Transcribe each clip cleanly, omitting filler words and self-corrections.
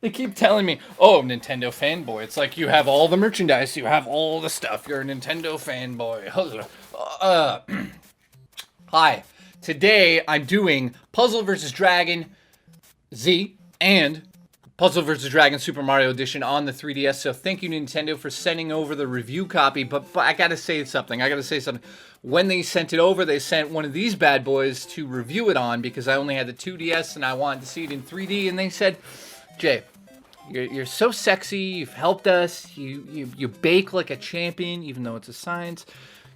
They keep telling me, oh, Nintendo fanboy. It's like you have all the merchandise, you have all the stuff. You're a Nintendo fanboy. Hi. Today I'm doing Puzzle vs. Dragon Z and Puzzle vs. Dragon Super Mario Edition on the 3DS. So thank you, Nintendo, for sending over the review copy. But I gotta say something. When they sent it over, they sent one of these bad boys to review it on because I only had the 2DS and I wanted to see it in 3D. And they said, Jay, you're so sexy. You've helped us. You bake like a champion, even though it's a science.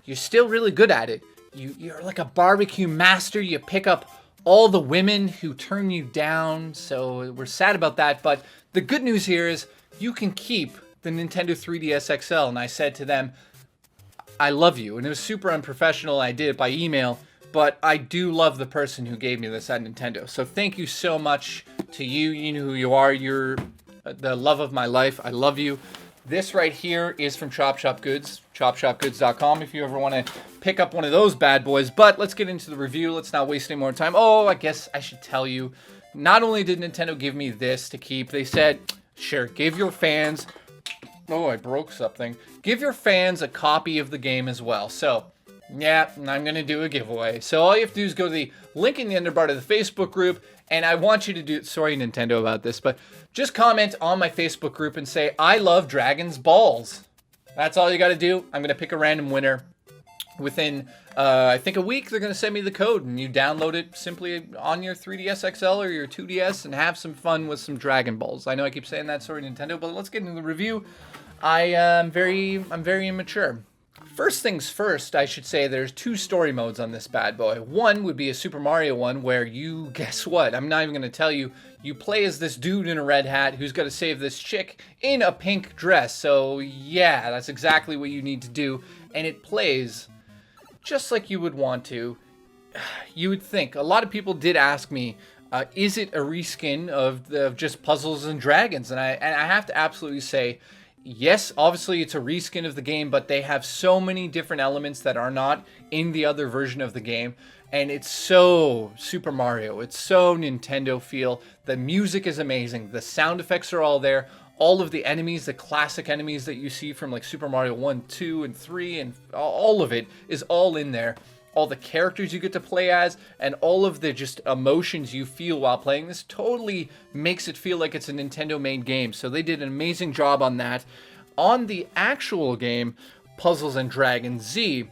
You're still really good at it. You're like a barbecue master. You pick up all the women who turn you down. So we're sad about that. But the good news here is you can keep the Nintendo 3DS XL. And I said to them, I love you. And it was super unprofessional. I did it by email. But I do love the person who gave me this at Nintendo. So thank you so much to you. You know who you are. You're the love of my life. I love you. This right here is from Chop Shop Goods, chopshopgoods.com if you ever want to pick up one of those bad boys. But let's get into the review. Let's not waste any more time. Oh, I guess I should tell you, not only did Nintendo give me this to keep, they said, sure, give your fans, oh, I broke something. Give your fans a copy of the game as well. So, yeah, I'm going to do a giveaway. So all you have to do is go to the link in the underbar to the Facebook group, and I want you to do, sorry Nintendo about this, but just comment on my Facebook group and say, I love Dragon's Balls. That's all you got to do. I'm going to pick a random winner. Within, I think, a week, they're going to send me the code, and you download it simply on your 3DS XL or your 2DS and have some fun with some Dragon Balls. I know I keep saying that, sorry Nintendo, but let's get into the review. I'm very immature. First things first, I should say there's two story modes on this bad boy. One would be a Super Mario one where you, guess what? I'm not even going to tell you. You play as this dude in a red hat who's got to save this chick in a pink dress. So yeah, that's exactly what you need to do. And it plays just like you would want to. You would think. A lot of people did ask me, is it a reskin of just Puzzles and Dragons? And I have to absolutely say, yes, obviously it's a reskin of the game, but they have so many different elements that are not in the other version of the game. And it's so Super Mario. It's so Nintendo feel. The music is amazing. The sound effects are all there. All of the enemies, the classic enemies that you see from like Super Mario 1, 2, and 3, and all of it is all in there. All the characters you get to play as, and all of the just emotions you feel while playing this totally makes it feel like it's a Nintendo made game. So they did an amazing job on that. On the actual game, Puzzles and Dragons Z,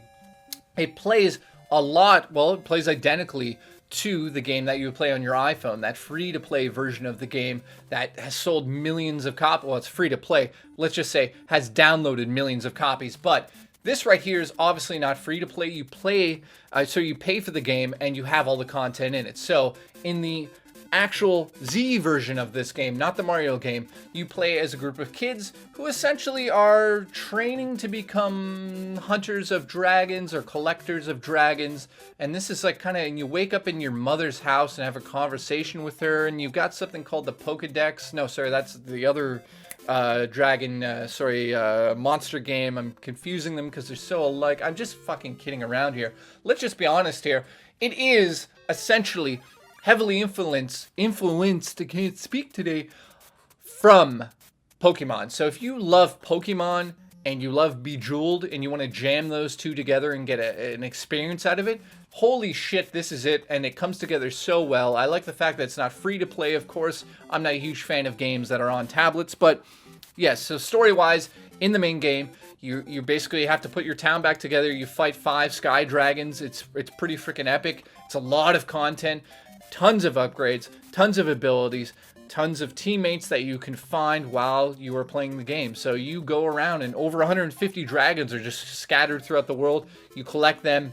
it plays a lot, well, it plays identically to the game that you would play on your iPhone, that free-to-play version of the game that has sold millions of copies. Well, it's free-to-play. Let's just say has downloaded millions of copies, but this right here is obviously not free to play. You play, so you pay for the game and you have all the content in it. So in the actual Z version of this game, not the Mario game, you play as a group of kids who essentially are training to become hunters of dragons or collectors of dragons. And this is like kind of, and you wake up in your mother's house and have a conversation with her, and you've got something called the Pokedex. No, sorry, that's the other monster game. I'm confusing them because they're so alike. I'm just fucking kidding around here. Let's just be honest here. It is essentially heavily influenced, I can't speak today, from Pokemon. So if you love Pokemon and you love Bejeweled and you want to jam those two together and get an experience out of it, holy shit, this is it, and it comes together so well. I like the fact that it's not free to play, of course. I'm not a huge fan of games that are on tablets, but yes, so story-wise, in the main game, you basically have to put your town back together. You fight 5 sky dragons. It's pretty freaking epic. It's a lot of content, tons of upgrades, tons of abilities, tons of teammates that you can find while you are playing the game. So you go around and over 150 dragons are just scattered throughout the world. You collect them,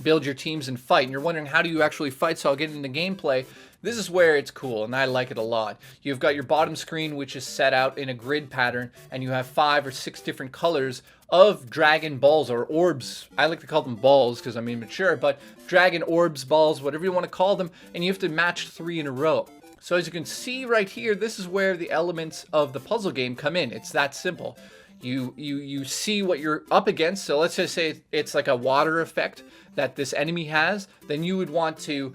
build your teams, and fight. And you're wondering, how do you actually fight? So I'll get into gameplay. This is where it's cool, and I like it a lot. You've got your bottom screen, which is set out in a grid pattern, and you have 5 or 6 different colors of dragon balls, or orbs. I like to call them balls because I'm immature, but dragon orbs, balls, whatever you want to call them, and you have to match 3 in a row. So as you can see right here, this is where the elements of the puzzle game come in. It's that simple. You see what you're up against. So let's just say it's like a water effect that this enemy has. Then you would want to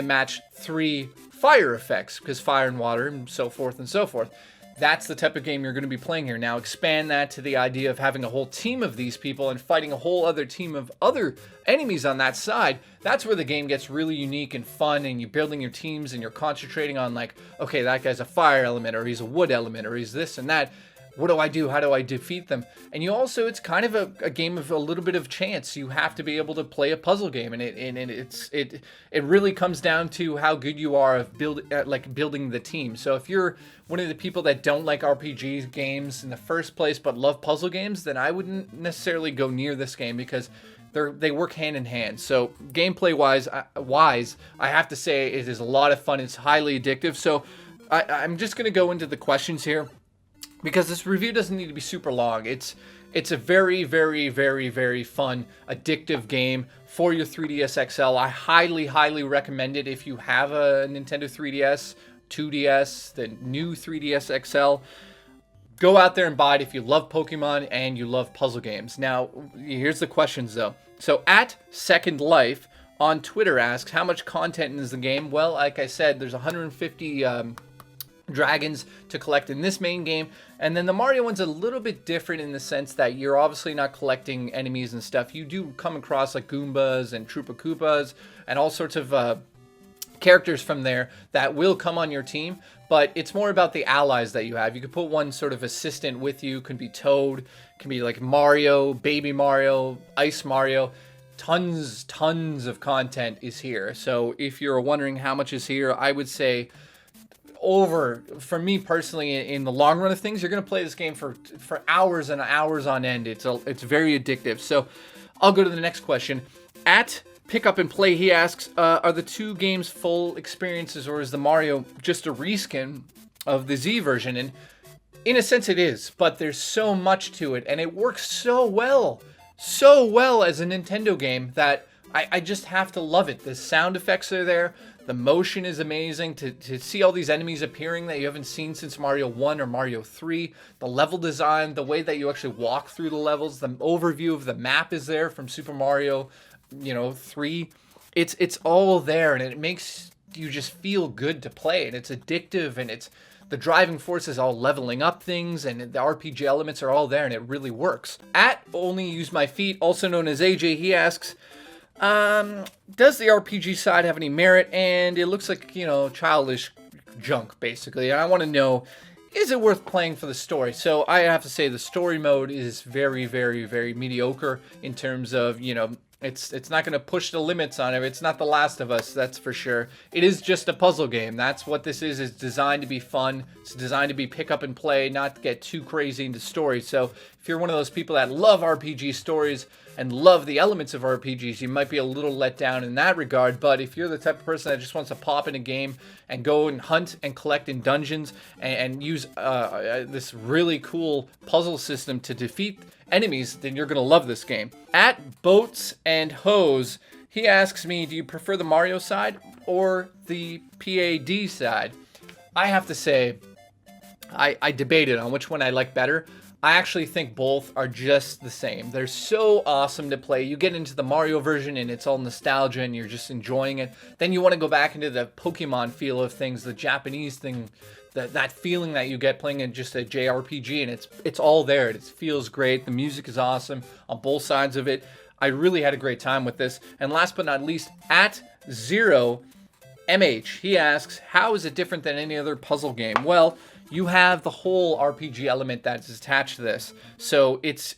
match 3 fire effects, because fire and water and so forth and so forth. That's the type of game you're going to be playing here. Now expand that to the idea of having a whole team of these people and fighting a whole other team of other enemies on that side. That's where the game gets really unique and fun, and you're building your teams and you're concentrating on, like, okay, that guy's a fire element, or he's a wood element, or he's this and that. What do I do? How do I defeat them? And you also, it's kind of a game of a little bit of chance. You have to be able to play a puzzle game, and it really comes down to how good you are of building the team. So if you're one of the people that don't like RPG games in the first place but love puzzle games, then I wouldn't necessarily go near this game, because they work hand in hand. So gameplay wise, I have to say it is a lot of fun. It's highly addictive. So I'm just gonna go into the questions here, because this review doesn't need to be super long. It's a very, very, very, very fun, addictive game for your 3DS XL. I highly, highly recommend it if you have a Nintendo 3DS, 2DS, the new 3DS XL. Go out there and buy it if you love Pokemon and you love puzzle games. Now, here's the questions, though. So, at Second Life on Twitter asks, how much content is the game? Well, like I said, there's 150... dragons to collect in this main game, and then the Mario one's a little bit different in the sense that you're obviously not collecting enemies and stuff. You do come across like Goombas and Troopa Koopas and all sorts of characters from there that will come on your team, but it's more about the allies that you have. You could put one sort of assistant with you. Could be Toad, can be like Mario, Baby Mario, Ice Mario. Tons of content is here. So if you're wondering how much is here, I would say for me personally, in the long run of things, you're going to play this game for hours and hours on end. It's very addictive. So I'll go to the next question. At Pick Up and Play, he asks, are the two games full experiences, or is the Mario just a reskin of the Z version? And in a sense it is, but there's so much to it, and it works so well as a Nintendo game that I just have to love it. The sound effects are there. The motion is amazing. To see all these enemies appearing that you haven't seen since Mario 1 or Mario 3. The level design, the way that you actually walk through the levels, the overview of the map is there from Super Mario, 3. It's all there, and it makes you just feel good to play. And it's addictive, and it's the driving force is all leveling up things, and the RPG elements are all there, and it really works. At Only Use My Feet, also known as AJ, he asks, does the RPG side have any merit? And it looks like, childish junk, basically. And I want to know, is it worth playing for the story? So I have to say the story mode is very, very, very mediocre in terms of, it's not going to push the limits on it. It's not The Last of Us, that's for sure. It is just a puzzle game. That's what this is. It's designed to be fun. It's designed to be pick up and play, not get too crazy into story. So if you're one of those people that love RPG stories and love the elements of RPGs, you might be a little let down in that regard. But if you're the type of person that just wants to pop in a game and go and hunt and collect in dungeons and use this really cool puzzle system to defeat enemies, then you're going to love this game. At Boats and Hose, he asks me, do you prefer the Mario side or the PAD side? I have to say, I debated on which one I like better. I actually think both are just the same. They're so awesome to play. You get into the Mario version and it's all nostalgia and you're just enjoying it. Then you want to go back into the Pokemon feel of things, the Japanese thing, that feeling that you get playing in just a JRPG, and it's all there. It feels great. The music is awesome on both sides of it. I really had a great time with this. And last but not least, at Zero MH, he asks, how is it different than any other puzzle game? Well, you have the whole RPG element that's attached to this. So it's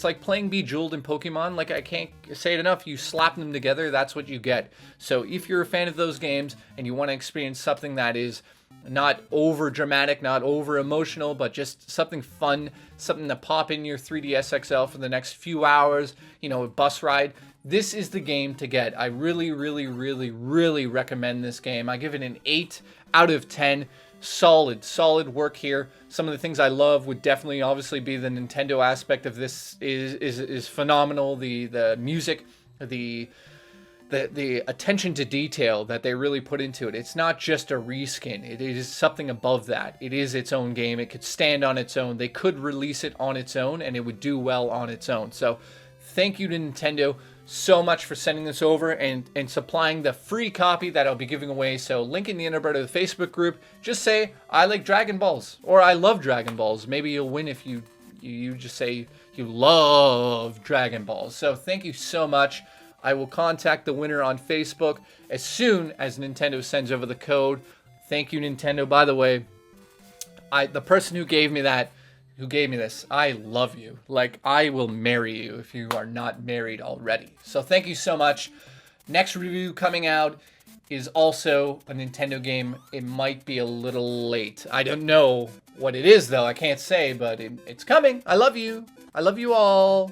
like playing Bejeweled in Pokemon. Like, I can't say it enough. You slap them together, that's what you get. So if you're a fan of those games and you want to experience something that is not over dramatic, not over emotional, but just something fun, something to pop in your 3DS XL for the next few hours, a bus ride, this is the game to get. I really, really, really, really recommend this game. I give it an 8 out of 10. Solid work here. Some of the things I love would definitely obviously be the Nintendo aspect of this is phenomenal. The music, the attention to detail that they really put into it. It's not just a reskin. It is something above that. It is its own game. It could stand on its own. They could release it on its own and it would do well on its own. So thank you to Nintendo. so much for sending this over and supplying the free copy that I'll be giving away. So link in the Interbird of the Facebook group. Just say, I like Dragon Balls, or I love Dragon Balls. Maybe you'll win if you just say you love Dragon Balls. So thank you so much. I will contact the winner on Facebook as soon as Nintendo sends over the code. Thank you, Nintendo. By the way, the person who gave me this, I love you. Like, I will marry you if you are not married already. So thank you so much. Next review coming out is also a Nintendo game. It might be a little late. I don't know what it is, though. I can't say, but it's coming. I love you. I love you all.